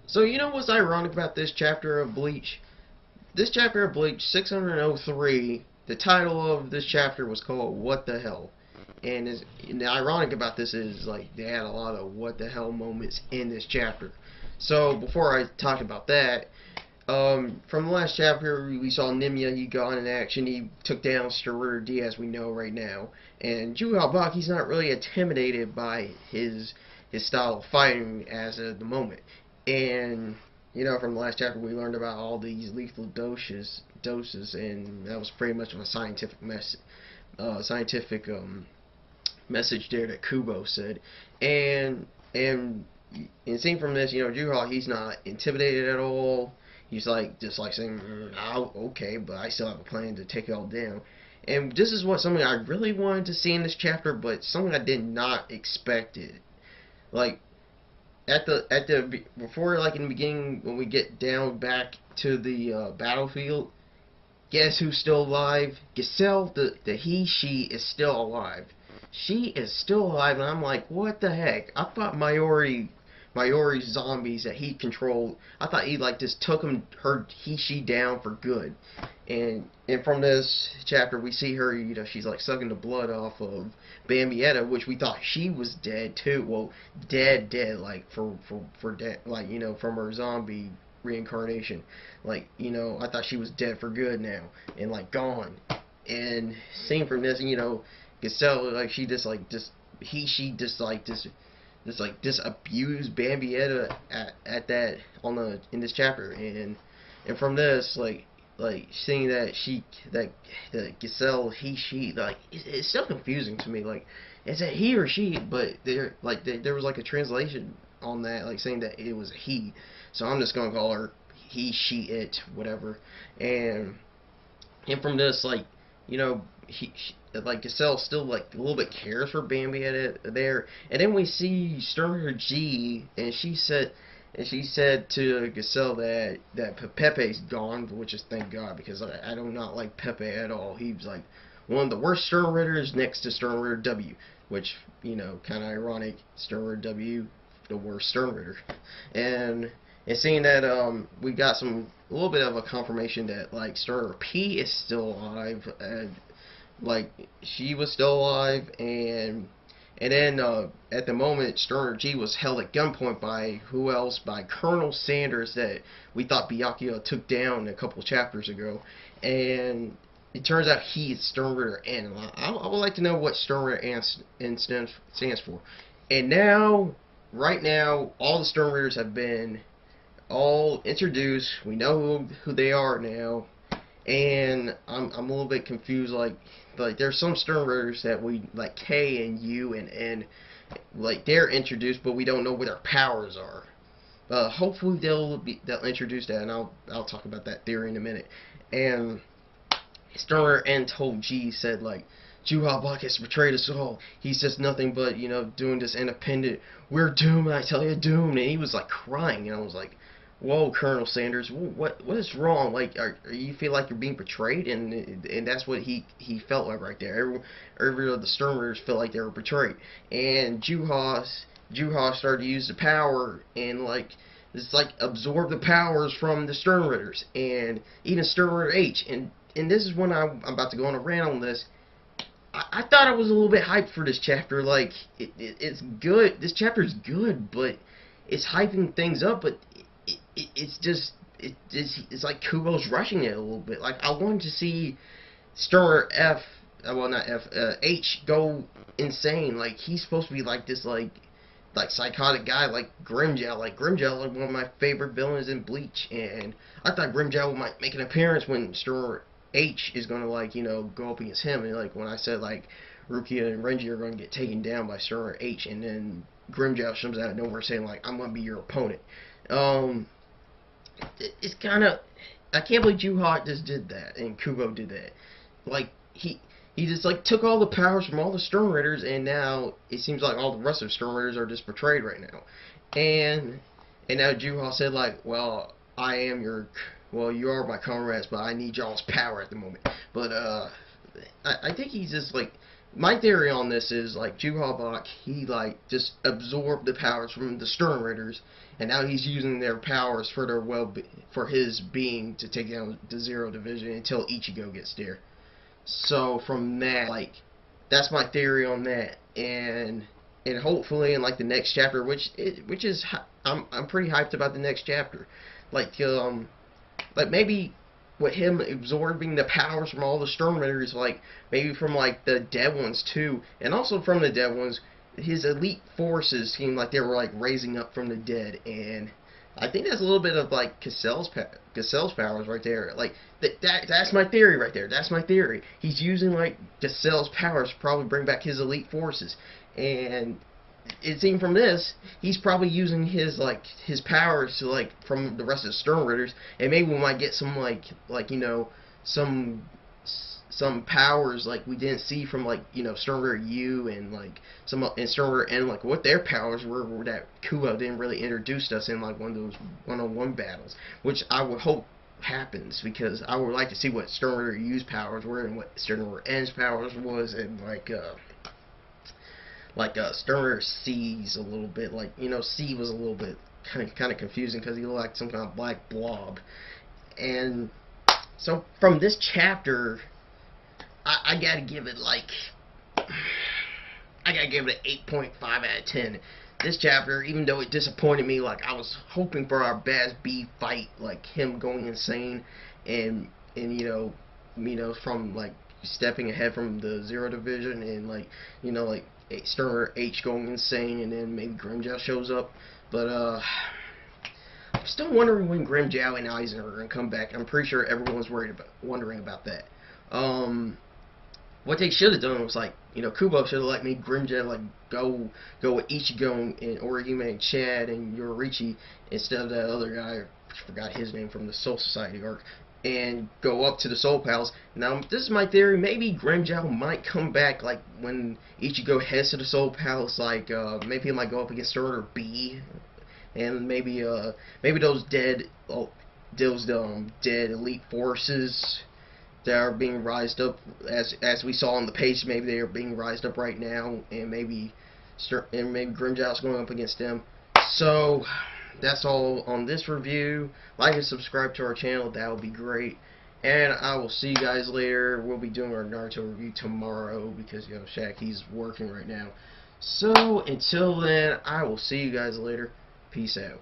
So you know what's ironic about this chapter of Bleach? This chapter of Bleach 603, the title of this chapter was called What the Hell? And the ironic about this is like they had a lot of what the hell moments in this chapter. So before I talk about that, from the last chapter we saw Nimya, he got in action, he took down SternRitter D as we know right now. And Juha Bach, he's not really intimidated by his style of fighting as of the moment. And you know, from the last chapter, we learned about all these lethal doses, and that was pretty much of a scientific message there that Kubo said. And seeing from this, you know, Juha, he's not intimidated at all. He's like just like saying, "Oh, okay, but I still have a plan to take it all down." And this is something I really wanted to see in this chapter, but something I did not expect it. Like before, like in the beginning, when we get down back to the battlefield, guess who's still alive? Giselle, the she is still alive. She is still alive, and I'm like, what the heck? I thought Mayori's zombies that he controlled, I thought he like just took she down for good. And from this chapter we see her, you know, she's like sucking the blood off of Bambietta, which we thought she was dead too. Well, dead, like for dead, like, you know, from her zombie reincarnation. Like, you know, I thought she was dead for good now and like gone. And seeing from this, you know, Giselle, like she just like just abused Bambietta at that in this chapter. And from this, like seeing that Giselle, she, like it's still confusing to me, like is it he or she? But there was like a translation on that, like saying that it was a he, so I'm just gonna call her he, she, it, whatever. And from this, like, you know, like Giselle still like a little bit cares for Bambi there, and then we see SternRitter G, and she said to Giselle that Pepe's gone, which is thank God, because I do not like Pepe at all. He's like one of the worst SternRitters next to SternRitter W, which, you know, kind of ironic. SternRitter W, the worst SternRitter. And seeing that we got a little bit of a confirmation that like SternRitter P is still alive, like she was still alive. And then at the moment, SternRitter G was held at gunpoint by who else? By Colonel Sanders, that we thought Byakuya took down a couple chapters ago. And it turns out he is SternRitter N. I would like to know what SternRitter N stands for. And now, right now, all the SternRitters have been all introduced. We know who they are now. And I'm a little bit confused. Like there's some SternRitters that we like, K and U and N, like they're introduced, but we don't know what their powers are. Hopefully they'll introduce that, and I'll talk about that theory in a minute. And SternRitter N told G, said like, Juha Bach has betrayed us all. He's just nothing but, you know, doing this independent. We're doomed, I tell you, doomed. And he was like crying, and I was like, whoa, Colonel Sanders, what is wrong? Like, are you feel like you're being betrayed? And that's what he felt like right there. Every of the SternRitters felt like they were betrayed. And Juha started to use the power and like absorb the powers from the SternRitters and even SternRitter H. And this is when I'm about to go on a rant on this. I thought I was a little bit hyped for this chapter. Like it's good. This chapter is good, but it's hyping things up. But it's like Kubo's rushing it a little bit. Like I wanted to see SternRitter H go insane. Like he's supposed to be like this like psychotic guy, like Grimjow. Like Grimjow, like one of my favorite villains in Bleach, and I thought Grimjow might make an appearance when SternRitter H is gonna, like, you know, go up against him. And like when I said like Rukia and Renji are gonna get taken down by SternRitter H, and then Grimjow comes out of nowhere saying like, I'm gonna be your opponent. It's kind of, I can't believe Juha just did that and Kubo did that. Like he just like took all the powers from all the SternRitters, and now it seems like all the rest of the SternRitters are just betrayed right now. And now Juha said like, well, you are my comrades, but I need y'all's power at the moment. But I think he's just like my theory on this is like Juha Bach, he like just absorbed the powers from the SternRitters, and now he's using their powers for their for his being to take down the Zero Division until Ichigo gets there. So from that, like, that's my theory on that, and hopefully in like the next chapter, which is I'm pretty hyped about the next chapter, like maybe with him absorbing the powers from all the SternRitters, like maybe from like the dead ones too, and also from the dead ones, his elite forces seemed like they were like raising up from the dead, and I think that's a little bit of like Cassell's powers right there. Like that's my theory right there. That's my theory. He's using like Cassell's powers to probably bring back his elite forces, and it seemed from this, he's probably using his powers to like from the rest of the SternRitters, and maybe we might get some like you know some powers like we didn't see from like you know SternRitter U and like some and SternRitter N, like what their powers were that Kubo didn't really introduce us in like one of those one-on-one battles, which I would hope happens, because I would like to see what SternRitter U's powers were and what SternRitter N's powers was, and SternRitter C's a little bit, like, you know, C was a little bit kind of confusing because he looked like some kind of black blob. And so from this chapter, I gotta give it like, I gotta give it an 8.5 out of 10. This chapter, even though it disappointed me, like I was hoping for our Bazz B fight, like him going insane, and you know from like stepping ahead from the Zero Division, and like you know like SternRitter H going insane, and then maybe Grimmjow shows up. But I'm still wondering when Grimmjow and Eisen are gonna come back. I'm pretty sure everyone's wondering about that. What they should have done was, like, you know, Kubo should have let me Grimmjow like go with Ichigo and Orihime and Chad and Yoriichi instead of that other guy, I forgot his name, from the Soul Society arc, and go up to the Soul Palace. Now, this is my theory. Maybe Grimmjow might come back, like, when Ichigo heads to the Soul Palace. Like, maybe he might go up against SternRitter B, and maybe those dead elite forces that are being rised up, as we saw on the page, maybe they are being rised up right now, and maybe Grimmjow's going up against them. So that's all on this review. Like and subscribe to our channel, that would be great. And I will see you guys later. We'll be doing our Naruto review tomorrow because, you know, Shaq, he's working right now. So until then, I will see you guys later. Peace out.